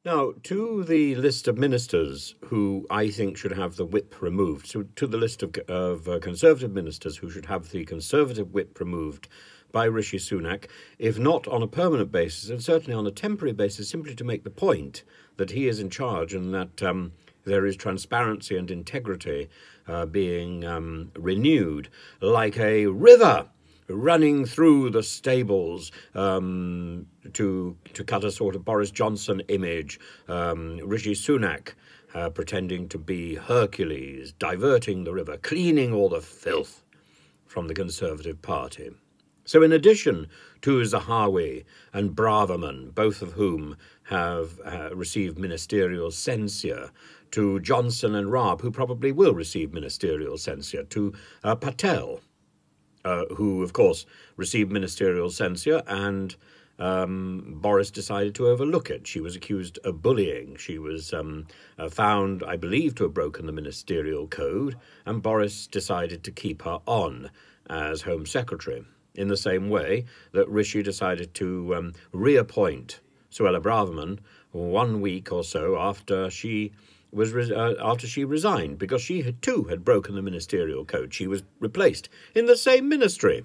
Now, to the list of ministers who I think should have the whip removed, to the list of Conservative ministers who should have the Conservative whip removed by Rishi Sunak, if not on a permanent basis, and certainly on a temporary basis, simply to make the point that he is in charge and that there is transparency and integrity being renewed like a river running through the stables, to cut a sort of Boris Johnson image, Rishi Sunak pretending to be Hercules, diverting the river, cleaning all the filth from the Conservative Party. So in addition to Zahawi and Braverman, both of whom have received ministerial censure, to Johnson and Raab, who probably will receive ministerial censure, to Patel, who, of course, received ministerial censure, and Boris decided to overlook it. She was accused of bullying. She was found, I believe, to have broken the ministerial code, and Boris decided to keep her on as Home Secretary, in the same way that Rishi decided to reappoint Suella Braverman 1 week or so after she resigned, because she too had broken the ministerial code. She was replaced in the same ministry.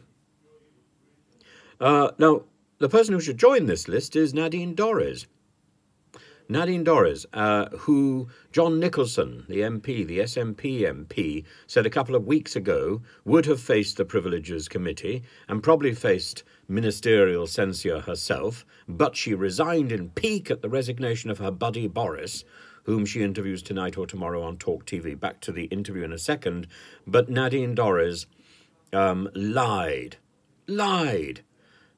Now, the person who should join this list is Nadine Dorries. Nadine Dorries, who John Nicholson, the MP, the SNP MP, said a couple of weeks ago would have faced the Privileges Committee and probably faced ministerial censure herself, but she resigned in pique at the resignation of her buddy Boris, whom she interviews tonight or tomorrow on Talk TV. Back to the interview in a second. But Nadine Dorries lied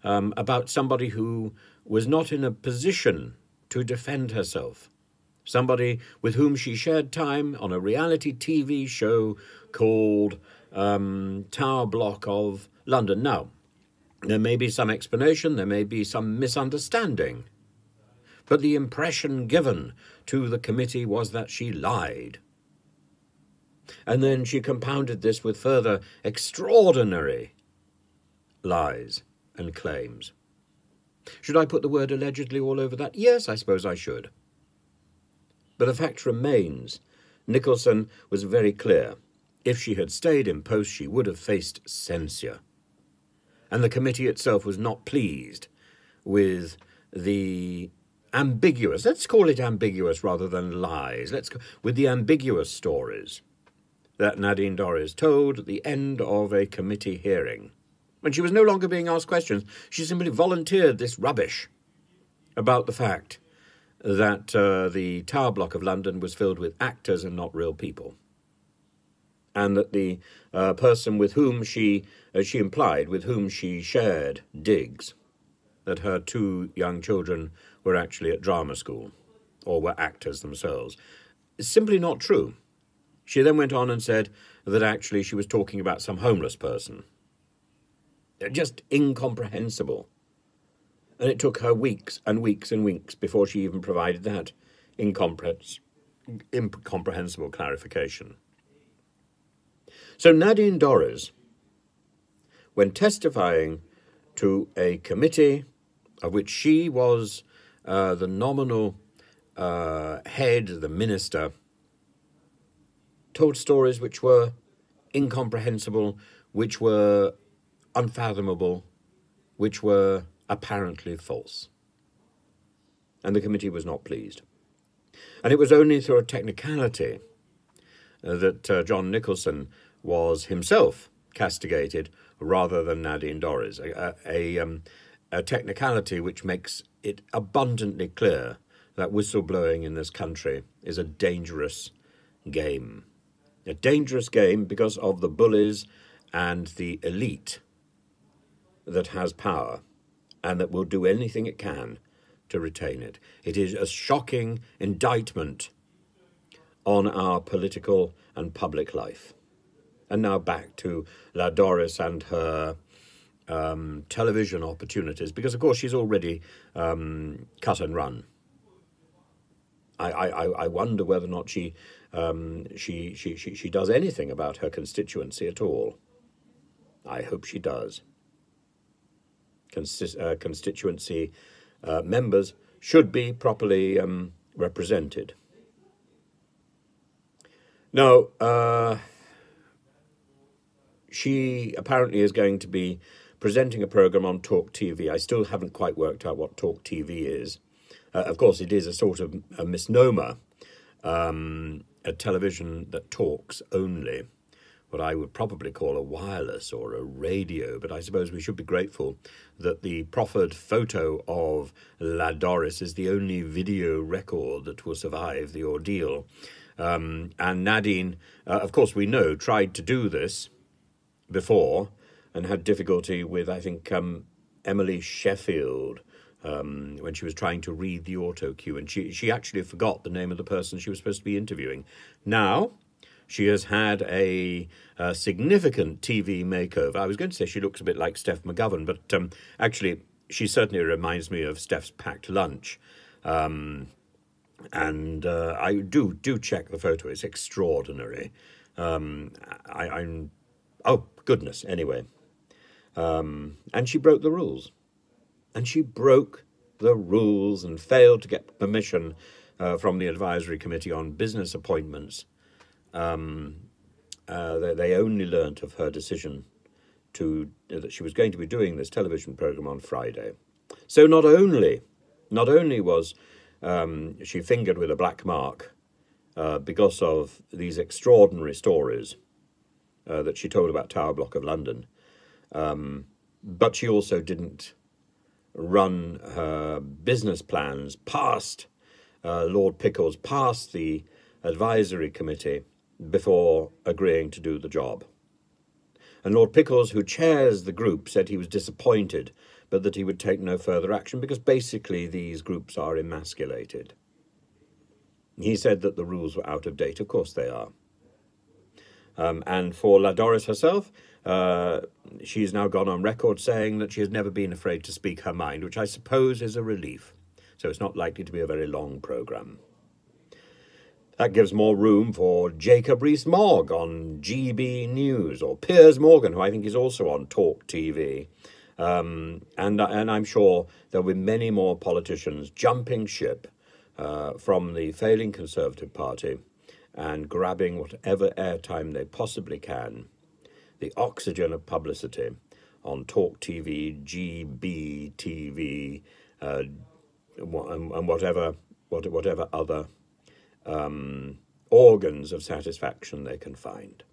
about somebody who was not in a position to defend herself, somebody with whom she shared time on a reality TV show called Tower Block of London. Now, there may be some explanation, there may be some misunderstanding, but the impression given to the committee was that she lied. And then she compounded this with further extraordinary lies and claims. Should I put the word allegedly all over that? Yes, I suppose I should. But the fact remains, Nicholson was very clear. If she had stayed in post, she would have faced censure. And the committee itself was not pleased with the ambiguous, let's call it ambiguous rather than lies, with the ambiguous stories that Nadine Dorries told at the end of a committee hearing. When she was no longer being asked questions, she simply volunteered this rubbish about the fact that the Tower Block of London was filled with actors and not real people, and that the person with whom she implied, with whom she shared digs, that her 2 young children were actually at drama school, or were actors themselves. It's simply not true. She then went on and said that actually she was talking about some homeless person. Just incomprehensible. And it took her weeks and weeks and weeks before she even provided that incomprehensible clarification. So Nadine Dorries, when testifying to a committee of which she was the nominal head, the minister, told stories which were incomprehensible, which were unfathomable, which were apparently false. And the committee was not pleased. And it was only through a technicality that John Nicholson was himself castigated rather than Nadine Dorries, a technicality which makes it abundantly clear that whistleblowing in this country is a dangerous game. A dangerous game because of the bullies and the elite that has power and that will do anything it can to retain it. It is a shocking indictment on our political and public life. And now back to La Dorries and her television opportunities, because of course she's already cut and run. I wonder whether or not she does anything about her constituency at all. I hope she does. Constituency members should be properly represented. Now, she apparently is going to be presenting a programme on Talk TV. I still haven't quite worked out what Talk TV is. Of course, it is a sort of a misnomer, a television that talks only, what I would probably call a wireless or a radio, but I suppose we should be grateful that the proffered photo of La Doris is the only video record that will survive the ordeal. And Nadine, of course, we know, tried to do this before and had difficulty with, I think, Emily Sheffield, when she was trying to read the auto cue, and she actually forgot the name of the person she was supposed to be interviewing. Now, she has had a significant TV makeover. I was going to say she looks a bit like Steph McGovern, but actually she certainly reminds me of Steph's packed lunch. And I do check the photo. It's extraordinary. Oh, goodness, anyway. And she broke the rules. And she broke the rules and failed to get permission from the Advisory Committee on Business Appointments. They only learnt of her decision that she was going to be doing this television programme on Friday. So not only was she fingered with a black mark because of these extraordinary stories that she told about Tower Block of London, but she also didn't run her business plans past Lord Pickles, past the advisory committee, before agreeing to do the job. And Lord Pickles, who chairs the group, said he was disappointed, but that he would take no further action because basically these groups are emasculated. He said that the rules were out of date. Of course they are. And for La Doris herself, she's now gone on record saying that she has never been afraid to speak her mind, which I suppose is a relief. So it's not likely to be a very long programme. That gives more room for Jacob Rees-Mogg on GB News, or Piers Morgan, who I think is also on Talk TV. And I'm sure there'll be many more politicians jumping ship from the failing Conservative Party and grabbing whatever airtime they possibly can, the oxygen of publicity on Talk TV, GB TV, and whatever other organs of satisfaction they can find.